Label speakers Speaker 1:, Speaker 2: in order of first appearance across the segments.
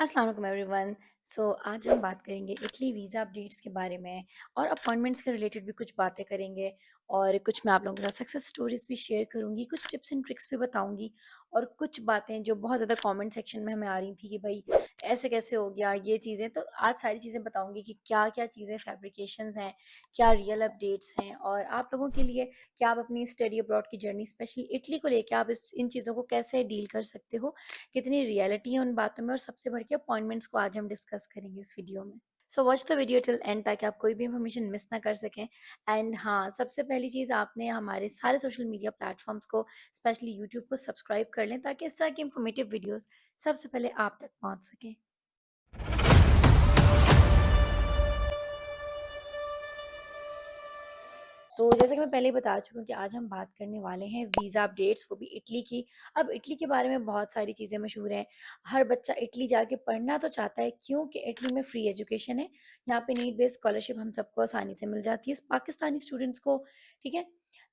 Speaker 1: अस्सलाम वालेकुम एवरीवन। आज हम बात करेंगे इटली वीज़ा अपडेट्स के बारे में और अपॉइंटमेंट्स के रिलेटेड भी कुछ बातें करेंगे और कुछ मैं आप लोगों के साथ सक्सेस स्टोरीज भी शेयर करूंगी, कुछ टिप्स एंड ट्रिक्स भी बताऊंगी और कुछ बातें जो बहुत ज़्यादा कमेंट सेक्शन में हमें आ रही थी कि भाई ऐसे कैसे हो गया ये चीज़ें। तो आज सारी चीज़ें बताऊंगी कि क्या क्या चीज़ें फैब्रिकेशंस हैं, क्या रियल अपडेट्स हैं और आप लोगों के लिए क्या आप अपनी स्टडी अब्रॉड की जर्नी स्पेशली इटली को लेकर आप इन चीज़ों को कैसे डील कर सकते हो, कितनी रियलिटी है उन बातों में और सबसे बढ़ के अपॉइंटमेंट्स को आज हम डिस्कस करेंगे इस वीडियो में। So watch the video till and ताकि आप कोई भी इन्फॉर्मेशन मिस ना कर सकें। एंड हाँ, सबसे पहली चीज़ आपने हमारे सारे सोशल मीडिया प्लेटफॉर्म्स को स्पेशली यूट्यूब को सब्सक्राइब कर लें ताकि इस तरह की इन्फॉर्मेटिव वीडियोस सबसे पहले आप तक पहुंच सकें। तो जैसे कि मैं पहले ही बता चुकी हूँ कि आज हम बात करने वाले हैं वीज़ा अपडेट्स, वो भी इटली की। अब इटली के बारे में बहुत सारी चीज़ें मशहूर हैं। हर बच्चा इटली जाके पढ़ना तो चाहता है क्योंकि इटली में फ्री एजुकेशन है। यहाँ पे नीड बेस्ड स्कॉलरशिप हम सबको आसानी से मिल जाती है पाकिस्तानी स्टूडेंट्स को। ठीक है।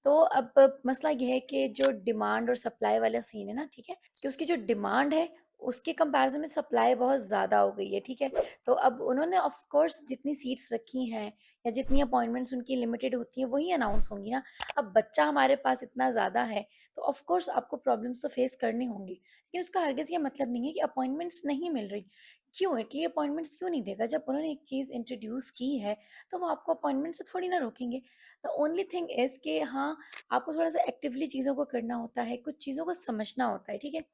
Speaker 1: तो अब मसला ये है कि जो डिमांड और सप्लाई वाला सीन है ना, ठीक है, कि उसकी जो डिमांड है उसके कंपैरिजन में सप्लाई बहुत ज़्यादा हो गई है। ठीक है। तो अब उन्होंने ऑफ कोर्स जितनी सीट्स रखी हैं या जितनी अपॉइंटमेंट्स उनकी लिमिटेड होती हैं वही अनाउंस होंगी ना। अब बच्चा हमारे पास इतना ज़्यादा है तो ऑफ कोर्स आपको प्रॉब्लम्स तो फेस करनी होंगी, लेकिन उसका हरगिज़ ये मतलब नहीं है कि अपॉइंटमेंट्स नहीं मिल रही। क्यों इटली अपॉइंटमेंट्स क्यों नहीं देगा? जब उन्होंने एक चीज़ इंट्रोड्यूस की है तो वो आपको अपॉइंटमेंट से थोड़ी ना रोकेंगे। द ओनली थिंग इज़ कि हाँ, आपको थोड़ा सा एक्टिवली चीज़ों को करना होता है, कुछ चीज़ों को समझना होता है। ठीक है।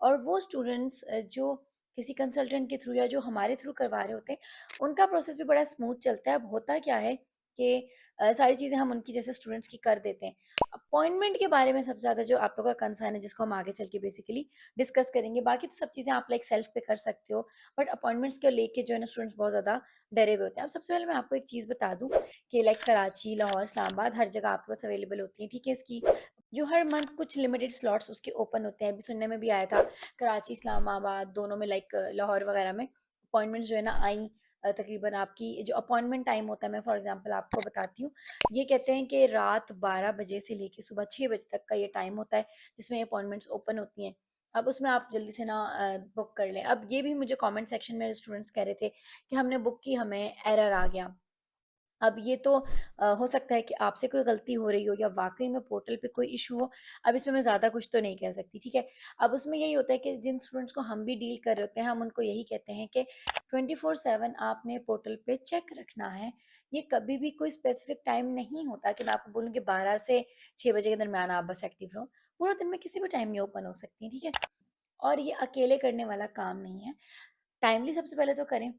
Speaker 1: और वो स्टूडेंट्स जो किसी कंसल्टेंट के थ्रू या जो हमारे थ्रू करवा रहे होते हैं, उनका प्रोसेस भी बड़ा स्मूथ चलता है। अब होता क्या है कि सारी चीज़ें हम उनकी जैसे स्टूडेंट्स की कर देते हैं। अपॉइंटमेंट के बारे में सबसे ज़्यादा जो आप लोगों का कंसर्न है, जिसको हम आगे चल के बेसिकली डिस्कस करेंगे। बाकी तो सब चीज़ें आप लाइक सेल्फ पे कर सकते हो, बट अपॉइंटमेंट्स को लेके जो है ना स्टूडेंट्स बहुत ज़्यादा डरे हुए होते हैं। अब सबसे पहले मैं आपको एक चीज़ बता दूँ कि लाइक कराची, लाहौर, इस्लामाबाद हर जगह आपके पास अवेलेबल होती है। ठीक है। इसकी जो हर मंथ कुछ लिमिटेड स्लॉट्स उसके ओपन होते हैं। अभी सुनने में भी आया था कराची, इस्लामाबाद दोनों में, लाइक लाहौर वगैरह में अपॉइंटमेंट्स जो है ना आई। तकरीबन आपकी जो अपॉइंटमेंट टाइम होता है, मैं फॉर एग्जांपल आपको बताती हूँ। ये कहते हैं कि रात 12 बजे से लेके सुबह 6 बजे तक का ये टाइम होता है जिसमें अपॉइंटमेंट्स ओपन होती हैं। अब उसमें आप जल्दी से ना बुक कर लें। अब ये भी मुझे कमेंट सेक्शन में स्टूडेंट्स कह रहे थे कि हमने बुक की, हमें एरर आ गया। अब ये तो हो सकता है कि आपसे कोई गलती हो रही हो या वाक़ई में पोर्टल पे कोई इश्यू हो। अब इसमें मैं ज़्यादा कुछ तो नहीं कह सकती, ठीक है? अब उसमें यही होता है कि जिन स्टूडेंट्स को हम भी डील कर रहे होते हैं, हम उनको यही कहते हैं कि 24/7 आपने पोर्टल पे चेक रखना है। ये कभी भी कोई स्पेसिफ़िक टाइम नहीं होता कि मैं आपको बोलूँ कि 12 से 6 बजे के दरमियान आप बस एक्टिव रहो। पूरे दिन में किसी भी टाइम ये ओपन हो सकती हैं, ठीक है? और ये अकेले करने वाला काम नहीं है। टाइमली सबसे पहले तो करें।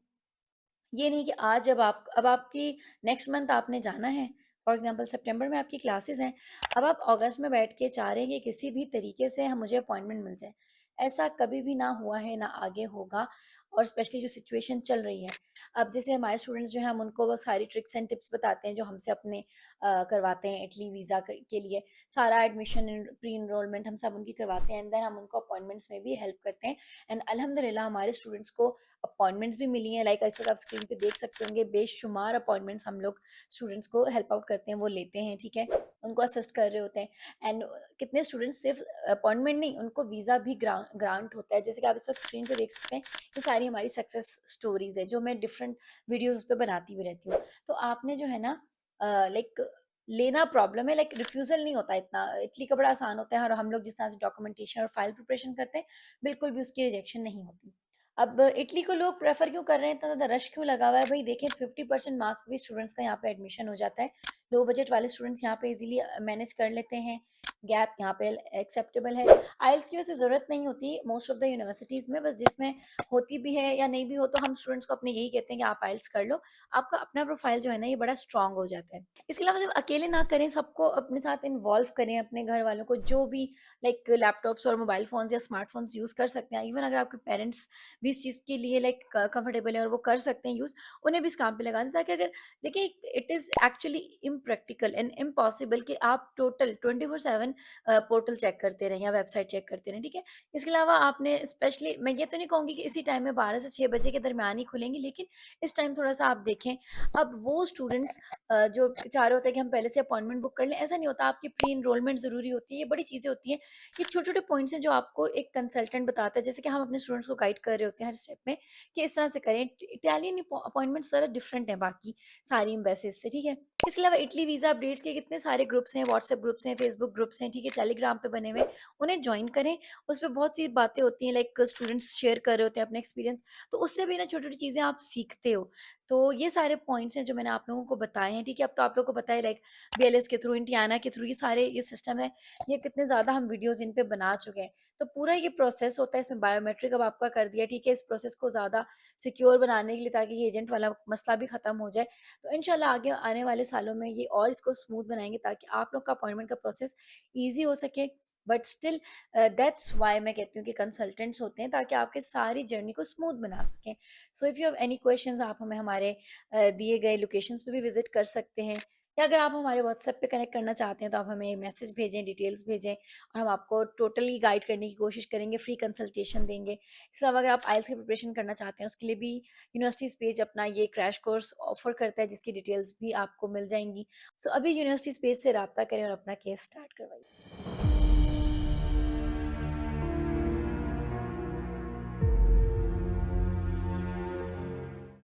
Speaker 1: ये नहीं कि आज जब आप अब आपकी नेक्स्ट मंथ आपने जाना है, फॉर एग्जांपल सितंबर में आपकी क्लासेस हैं, अब आप अगस्त में बैठ के चाह रहे हैं कि किसी भी तरीके से हम मुझे अपॉइंटमेंट मिल जाए। ऐसा कभी भी ना हुआ है, ना आगे होगा। और स्पेशली जो सिचुएशन चल रही है, अब जैसे हमारे स्टूडेंट्स जो हैं हम उनको वो सारी ट्रिक्स एंड टिप्स बताते हैं जो हमसे अपने करवाते हैं इटली वीज़ा के लिए। सारा एडमिशन, प्री इनरोलमेंट हम सब उनकी करवाते हैं एंड देन हम उनको अपॉइंटमेंट्स में भी हेल्प करते हैं। एंड अल्हम्दुलिल्लाह हमारे स्टूडेंट्स को अपॉइंटमेंट्स भी मिली हैं। लाइक इस वक्त आप स्क्रीन पे देख सकते होंगे, बेशुमार अपॉइंटमेंट्स हम लोग स्टूडेंट्स को हेल्प आउट करते हैं, वो लेते हैं। ठीक है। उनको असिस्ट कर रहे होते हैं। एंड कितने स्टूडेंट्स सिर्फ अपॉइंटमेंट नहीं, उनको वीज़ा भी ग्रांट होता है। जैसे कि आप इस वक्त स्क्रीन पे देख सकते हैं, ये सारी हमारी सक्सेस स्टोरीज है जो मैं डिफरेंट वीडियोज पे बनाती भी रहती हूँ। तो आपने जो है ना लाइक लेना प्रॉब्लम है, लाइक रिफ्यूजल नहीं होता। इतना इटली का बड़ा आसान होता है और हम लोग जिस तरह से डॉक्यूमेंटेशन और फाइल प्रिपरेशन करते हैं, बिल्कुल भी उसकी रिजेक्शन नहीं होती। अब इटली को लोग प्रेफर क्यों कर रहे हैं, इतना ज़्यादा रश क्यों लगा हुआ है? भाई देखें, 50% मार्क्स पे भी स्टूडेंट्स का यहाँ पे एडमिशन हो जाता है। लो बजट वाले स्टूडेंट्स यहाँ पे इजीली मैनेज कर लेते हैं। गैप यहाँ पे एक्सेप्टेबल है। आइल्स की वैसे ज़रूरत नहीं होती मोस्ट ऑफ द यूनिवर्सिटीज़ में, बस जिसमें होती भी है या नहीं भी हो तो हम स्टूडेंट्स को अपने यही कहते हैं कि आप आइल्स कर लो। आपका अपना प्रोफाइल जो है ना ये बड़ा स्ट्रांग हो जाता है। इसके अलावा सिर्फ अकेले ना करें, सबको अपने साथ इन्वॉल्व करें, अपने घर वालों को, जो भी लाइक लैपटॉप्स और मोबाइल फ़ोन्स या स्मार्टफ़ोन्स यूज़ कर सकते हैं। इवन अगर आपके पेरेंट्स भी इस चीज़ के लिए लाइक कंफर्टेबल है और वो कर सकते हैं यूज़, उन्हें भी इस काम पे लगा दें। ताकि अगर देखिए, it is actually impractical and impossible कि आप टोटल 24/7 पोर्टल चेक करते रहें या वेबसाइट चेक करते रहें, ठीक है? इसके अलावा आपने स्पेशली मैं ये तो नहीं कहूँगी कि इसी टाइम में 12 से 6 बजे के दरमियान ही खुलेंगी, लेकिन इस टाइम थोड़ा-सा आप देखें। अब वो स्टूडेंट्स जो चाह रहे होते हैं कि हम पहले से अपॉइंटमेंट बुक कर लें, ऐसा नहीं होता। आपकी प्री एनरोलमेंट ज़रूरी होती है, ये बड़ी चीज़ें होती हैं। ये छोटे-छोटे पॉइंट्स हैं जो आपको एक कंसल्टेंट बताता है, जैसे कि हम अपने स्टूडेंट्स को गाइड कर रहे होते हैं हर स्टेप में कि इस तरह से करें। इटालियन अपॉइंटमेंट्स ज़रा डिफरेंट हैं बाकी सारी एम्बेसीज से, ठीक है? इसके अलावा इटली वीज़ा अपडेट्स के कितने सारे ग्रुप्स हैं, व्हाट्सएप ग्रुप्स हैं, फेसबुक ग्रुप्स हैं, ठीक है? टेलीग्राम पे बने हुए हैं, उन्हें जॉइन करें। उसपे बहुत सी बातें होती हैं, लाइक स्टूडेंट्स शेयर कर रहे होते हैं अपने एक्सपीरियंस, तो उससे भी ना छोटी-छोटी चीज़ें आप सीखते हो। तो ये सारे पॉइंट्स हैं जो मैंने आप लोगों को बताए हैं, ठीक है? अब तो आप लोगों को पता है, लाइक बीएलएस के थ्रू, इंटियाना के थ्रू ये सिस्टम है, ये कितने ज़्यादा हम वीडियोज़ इन पे बना चुके हैं। तो पूरा ये प्रोसेस होता है, इसमें बायोमेट्रिक अब आपका कर दिया, ठीक है? इस प्रोसेस को ज़्यादा सिक्योर बनाने के लिए, ताकि ये एजेंट वाला मसला भी खत्म हो जाए। तो इंशाल्लाह आगे आने वाले सालों में ये और इसको स्मूथ बनाएँगे, ताकि आप लोग का अपॉइंटमेंट का प्रोसेस ईज़ी हो सके। बट स्टिल दैट्स व्हाई मैं कहती हूँ कि कंसल्टेंट्स होते हैं, ताकि आपकी सारी जर्नी को स्मूथ बना सकें। So if you have any questions, आप हमें हमारे दिए गए लोकेशंस पे भी विजिट कर सकते हैं, या अगर आप हमारे व्हाट्सएप पे कनेक्ट करना चाहते हैं तो आप हमें मैसेज भेजें, डिटेल्स भेजें, और हम आपको टोटली गाइड करने की कोशिश करेंगे, फ्री कंसल्टेशन देंगे। इसके अलावा अगर आप आइल्स की प्रिपरेशन करना चाहते हैं, उसके लिए भी यूनिवर्सिटीज़ पेज अपना ये क्रैश कोर्स ऑफर करता है, जिसकी डिटेल्स भी आपको मिल जाएंगी। सो अभी यूनिवर्सिटीज़ पेज से रब्ता करें और अपना केस स्टार्ट करवाइए।